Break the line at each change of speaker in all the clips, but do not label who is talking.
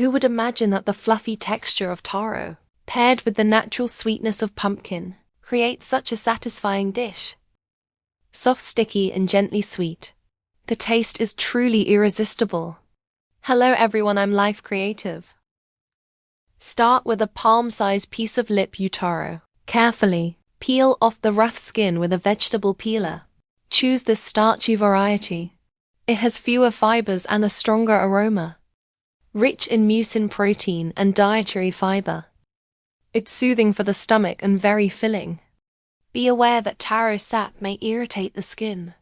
Who would imagine that the fluffy texture of taro, paired with the natural sweetness of pumpkin, creates such a satisfying dish? Soft, sticky, and gently sweet. The taste is truly irresistible. Hello everyone, I'm LifeKreativ. Start with a palm-sized piece of lip taro. Carefully peel off the rough skin with a vegetable peeler. Choose this starchy variety. It has fewer fibers and a stronger aroma. Rich in mucin protein and dietary fiber. It's soothing for the stomach and very filling. Be aware that taro sap may irritate the skin.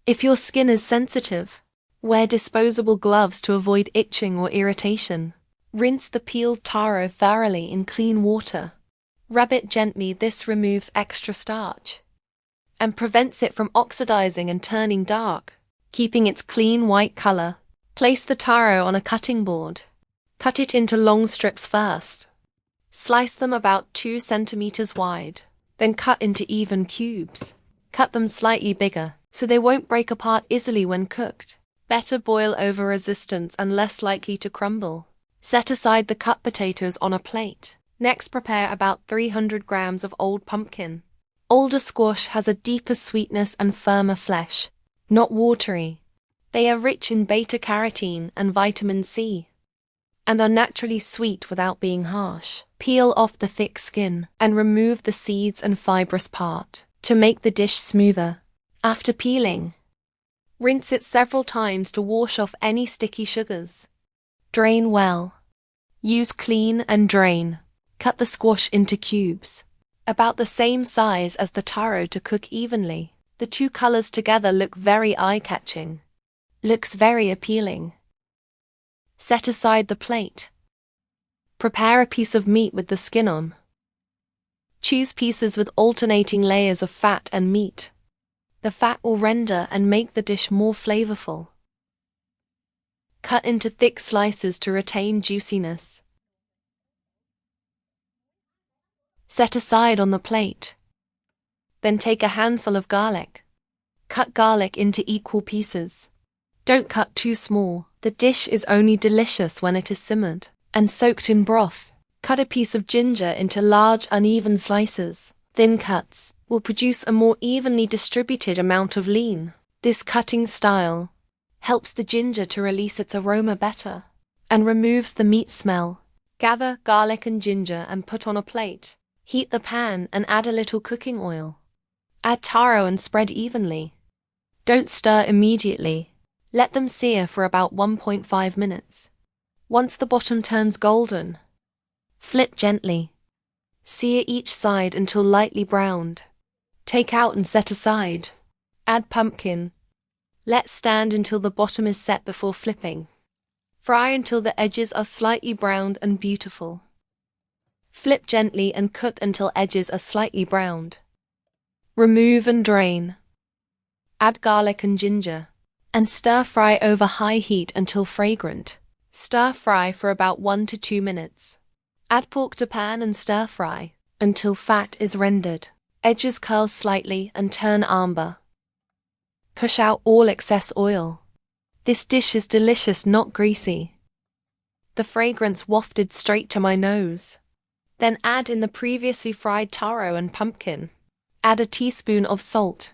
If your skin is sensitive, wear disposable gloves to avoid itching or irritation. Rinse the peeled taro thoroughly in clean water. Rub it gently. This removes extra starch and prevents it from oxidizing and turning dark, keeping its clean white color. Place the taro on a cutting board. Cut it into long strips first. Slice them about 2 centimeters wide, then cut into even cubes. Cut them slightly bigger, so they won't break apart easily when cooked. Better boil over resistance and less likely to crumble. Set aside the cut potatoes on a plate. Next, prepare about 300 grams of old pumpkin. Older squash has a deeper sweetness and firmer flesh, not watery. They are rich in beta-carotene and vitamin C, and are naturally sweet without being harsh. Peel off the thick skin and remove the seeds and fibrous part to make the dish smoother. After peeling, rinse it several times to wash off any sticky sugars. Drain well. Use clean and drain. Cut the squash into cubes, about the same size as the taro, to cook evenly. The two colors together look very eye-catching. Looks very appealing. Set aside the plate. Prepare a piece of meat with the skin on. Choose pieces with alternating layers of fat and meat. The fat will render and make the dish more flavorful. Cut into thick slices to retain juiciness. Set aside on the plate. Then take a handful of garlic. Cut garlic into equal pieces. Don't cut too small. The dish is only delicious when it is simmered and soaked in broth. Cut a piece of ginger into large, uneven slices. Thin cuts will produce a more evenly distributed amount of lean. This cutting style helps the ginger to release its aroma better and removes the meat smell. Gather garlic and ginger and put on a plate. Heat the pan and add a little cooking oil. Add taro and spread evenly. Don't stir immediately. Let them sear for about 1.5 minutes. Once the bottom turns golden, flip gently. Sear each side until lightly browned. Take out and set aside. Add pumpkin. Let stand until the bottom is set before flipping. Fry until the edges are slightly browned and beautiful. Flip gently and cook until edges are slightly browned. Remove and drain. Add garlic and ginger, and stir fry over high heat until fragrant. Stir fry for about 1 to 2 minutes. Add pork to pan and stir fry until fat is rendered. Edges curl slightly and turn amber. Push out all excess oil. This dish is delicious, not greasy. The fragrance wafted straight to my nose. Then add in the previously fried taro and pumpkin. Add a teaspoon of salt.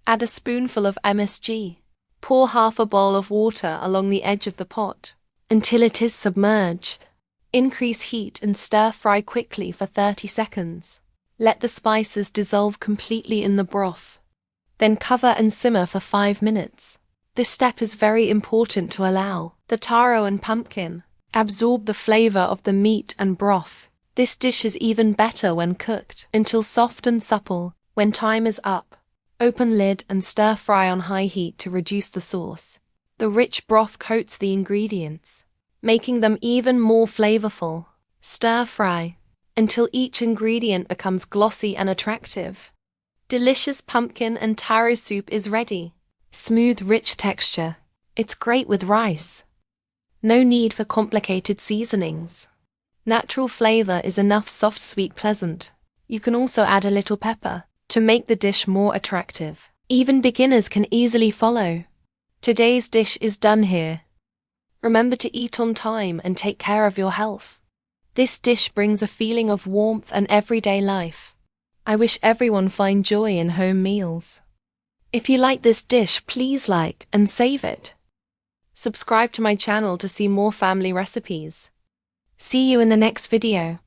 Add a spoonful of MSG. Pour half a bowl of water along the edge of the pot until it is submerged. Increase heat and stir fry quickly for 30 seconds. Let the spices dissolve completely in the broth. Then cover and simmer for 5 minutes. This step is very important to allow the taro and pumpkin absorb the flavor of the meat and broth. This dish is even better when cooked until soft and supple. When time is up, open lid and stir fry on high heat to reduce the sauce. The rich broth coats the ingredients, making them even more flavorful. Stir fry until each ingredient becomes glossy and attractive. Delicious pumpkin and taro soup is ready. Smooth, rich texture. It's great with rice. No need for complicated seasonings. Natural flavor is enough, soft, sweet, pleasant. You can also add a little pepper to make the dish more attractive. Even beginners can easily follow. Today's dish is done here. Remember to eat on time and take care of your health. This dish brings a feeling of warmth and everyday life. I wish everyone find joy in home meals. If you like this dish, please like and save it. Subscribe to my channel to see more family recipes. See you in the next video.